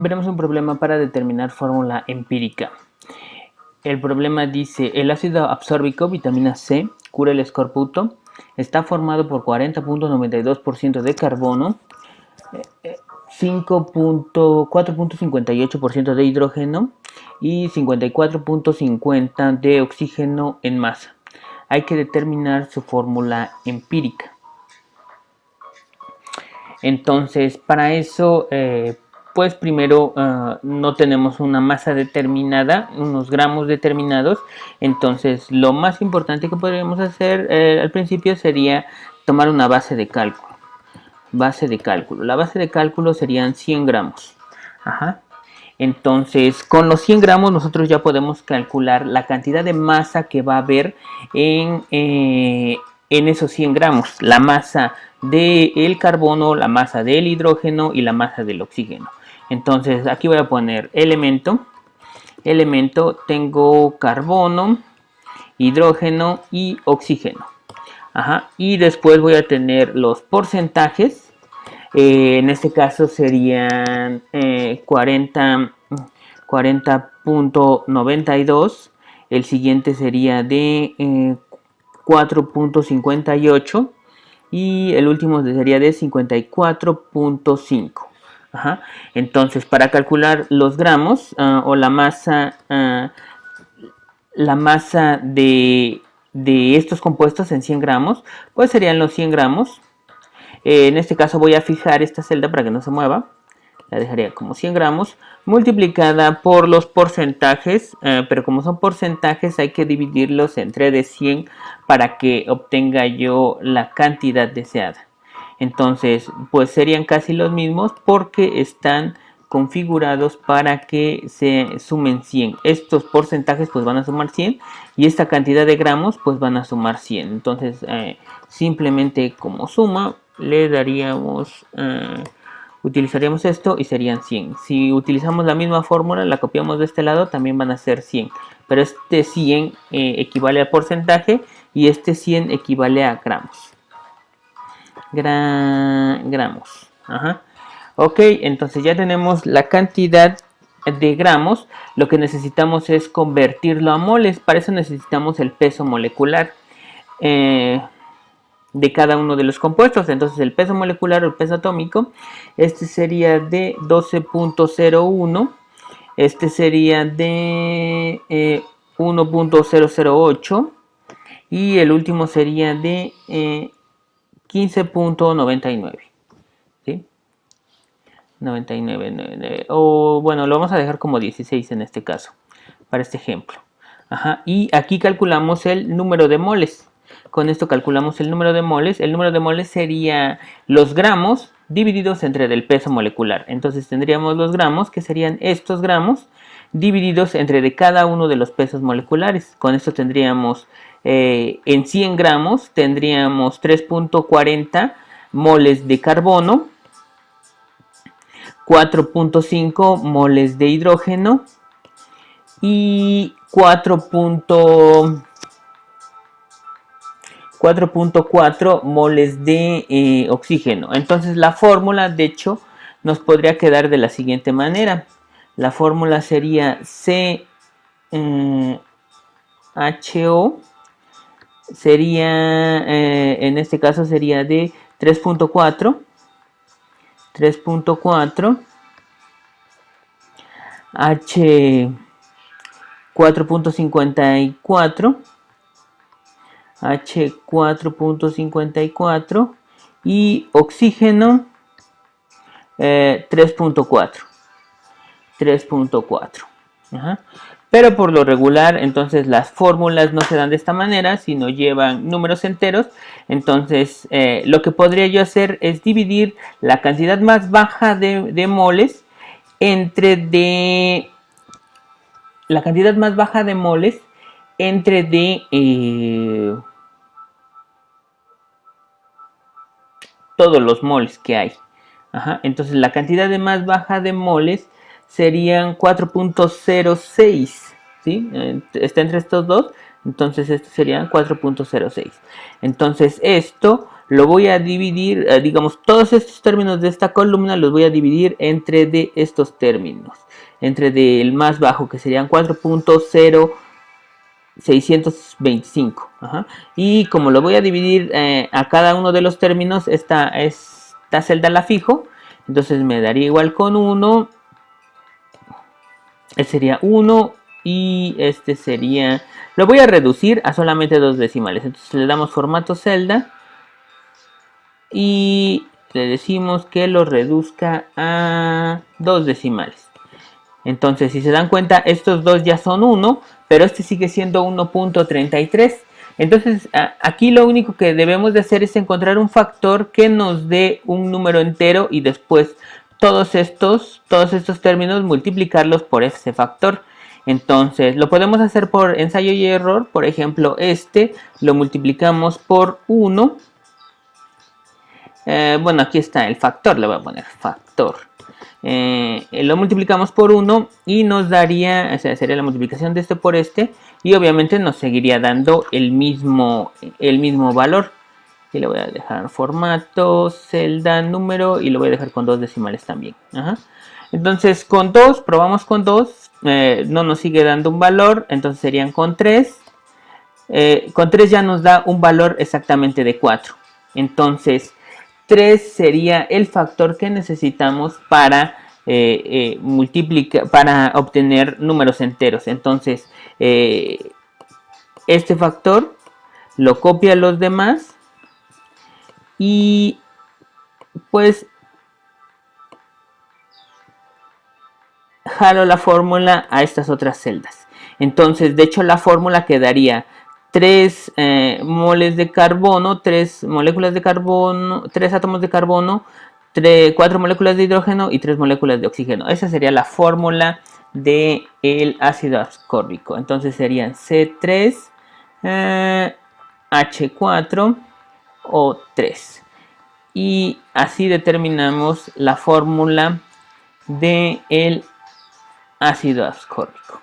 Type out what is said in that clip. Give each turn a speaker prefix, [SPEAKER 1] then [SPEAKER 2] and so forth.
[SPEAKER 1] Veremos un problema para determinar fórmula empírica. El problema dice, el ácido absórbico, vitamina C, cura el escorbuto, está formado por 40.92% de carbono, 4.58% de hidrógeno y 54.50% de oxígeno en masa. Hay que determinar su fórmula empírica. Entonces, para eso, pues primero no tenemos una masa determinada, unos gramos determinados. Entonces, lo más importante que podríamos hacer al principio sería tomar una base de cálculo. La base de cálculo serían 100 gramos. Ajá. Entonces, con los 100 gramos nosotros ya podemos calcular la cantidad de masa que va a haber en esos 100 gramos. La masa del carbono, la masa del hidrógeno y la masa del oxígeno. Entonces, aquí voy a poner elemento. Tengo carbono, hidrógeno y oxígeno. Ajá. Y después voy a tener los porcentajes. En este caso serían 40.92. El siguiente sería de 4.58 y el último sería de 54.5. Entonces, para calcular los gramos o la masa de estos compuestos en 100 gramos, pues serían los 100 gramos. En este caso voy a fijar esta celda para que no se mueva. La dejaría como 100 gramos multiplicada por los porcentajes, pero como son porcentajes hay que dividirlos entre de 100 para que obtenga yo la cantidad deseada. Entonces, pues serían casi los mismos porque están configurados para que se sumen 100. Estos porcentajes pues van a sumar 100 y esta cantidad de gramos pues van a sumar 100. Entonces, simplemente como suma le daríamos, utilizaríamos esto y serían 100. Si utilizamos la misma fórmula, la copiamos de este lado, también van a ser 100. Pero este 100 equivale a porcentaje y este 100 equivale a gramos. Gramos. Ajá. Ok, entonces ya tenemos la cantidad de gramos. Lo que necesitamos es convertirlo a moles. Para eso necesitamos el peso molecular de cada uno de los compuestos. Entonces el peso molecular o el peso atómico, este sería de 12.01, este sería de 1.008 y el último sería de 15.99. ¿Sí? 99, o bueno, lo vamos a dejar como 16 en este caso, para este ejemplo. Ajá. Y aquí calculamos el número de moles. Con esto calculamos el número de moles. El número de moles sería los gramos divididos entre el peso molecular. Entonces tendríamos los gramos, que serían estos gramos, divididos entre de cada uno de los pesos moleculares. Con esto tendríamos en 100 gramos, tendríamos 3.40 moles de carbono, 4.5 moles de hidrógeno y 4.4 moles de oxígeno. Entonces la fórmula, de hecho, nos podría quedar de la siguiente manera. La fórmula sería CHO, sería, en este caso sería de 3.4 H 4.54 H 4.54 y oxígeno 3.4. Pero por lo regular, entonces las fórmulas no se dan de esta manera, sino llevan números enteros. Entonces, lo que podría yo hacer es dividir la cantidad más baja de moles entre la cantidad más baja de moles entre todos los moles que hay. Entonces la cantidad de más baja de moles serían 4.06, ¿sí? Está entre estos dos, entonces esto serían 4.06. Entonces esto lo voy a dividir, digamos, todos estos términos de esta columna los voy a dividir entre de estos términos, entre del más bajo, que serían 4.0625. Y como lo voy a dividir a cada uno de los términos, esta celda la fijo, entonces me daría igual con 1, este sería 1 y este sería, lo voy a reducir a solamente 2 decimales, entonces le damos formato celda y le decimos que lo reduzca a 2 decimales. Entonces, si se dan cuenta, estos dos ya son 1, pero este sigue siendo 1.33. Entonces, aquí lo único que debemos de hacer es encontrar un factor que nos dé un número entero y después todos estos términos multiplicarlos por ese factor. Entonces, lo podemos hacer por ensayo y error. Por ejemplo, este lo multiplicamos por 1. Bueno, aquí está el factor, le voy a poner factor. Lo multiplicamos por 1 y nos daría, o sea, sería la multiplicación de este por este, y obviamente nos seguiría dando el mismo valor. Y le voy a dejar formato, celda, número, y lo voy a dejar con 2 decimales también. Entonces con 2, probamos con 2, no nos sigue dando un valor, entonces serían con 3. Con 3 ya nos da un valor exactamente de 4. Entonces 3 sería el factor que necesitamos para multiplicar, para obtener números enteros. Entonces, este factor lo copia a los demás y pues jalo la fórmula a estas otras celdas. Entonces, de hecho, la fórmula quedaría 3 moles de carbono, 3 moléculas de carbono, 3 átomos de carbono, 4 moléculas de hidrógeno y 3 moléculas de oxígeno. Esa sería la fórmula del ácido ascórbico. Entonces serían C3, H4O3. Y así determinamos la fórmula del ácido ascórbico.